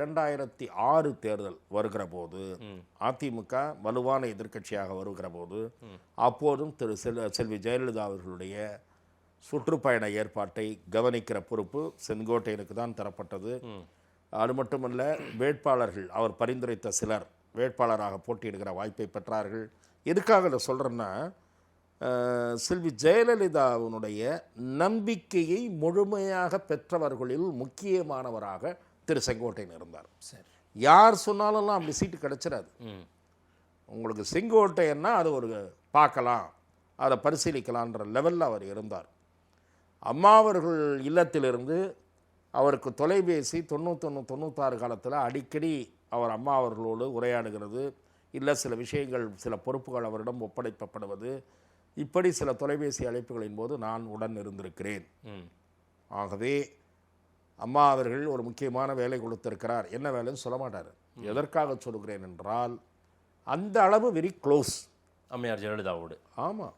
2006 தேர்தல் வருகிற போது அதிமுக வலுவான எதிர்க்கட்சியாக வருகிற போது அப்போதும் செல்வி ஜெயலலிதா அவர்களுடைய சுற்றுப்பயண ஏற்பாட்டை கவனிக்கிற பொறுப்பு செங்கோட்டையனுக்கு தான் தரப்பட்டது. அது மட்டுமல்ல, வேட்பாளர்கள் அவர் பரிந்துரைத்த சிலர் வேட்பாளராக போட்டியிடுகிற வாய்ப்பை பெற்றார்கள். எதுக்காக இதை சொல்கிறேன்னா, செல்வி ஜெயலலிதாவினுடைய நம்பிக்கையை முழுமையாக பெற்றவர்களில் முக்கியமானவராக திரு செங்கோட்டையன் இருந்தார். சரி, யார் சொன்னாலும் அப்படி சீட்டு கிடைச்சிடாது. உங்களுக்கு செங்கோட்டையன்னா அது ஒரு பார்க்கலாம், அதை பரிசீலிக்கலான்ற லெவலில் அவர் இருந்தார். அம்மா அவர்கள் இல்லத்திலிருந்து அவருக்கு தொலைபேசி 91-96 காலத்தில் அடிக்கடி அவர் அம்மா அவர்களோடு உரையாடுகிறது, இல்லை சில விஷயங்கள் சில பொறுப்புகள் அவரிடம் ஒப்படைக்கப்படுவது, இப்படி சில தொலைபேசி அழைப்புகளின் போது நான் உடன் இருந்திருக்கிறேன். ஆகவே அம்மா அவர்கள் ஒரு முக்கியமான வேலை கொடுத்திருக்கிறார். என்ன வேலைன்னு சொல்ல மாட்டார். எதற்காக சொல்கிறேன் என்றால், அந்த அளவு வெரி க்ளோஸ் அம்மையார் ஜெயலலிதாவோடு. ஆமாம்.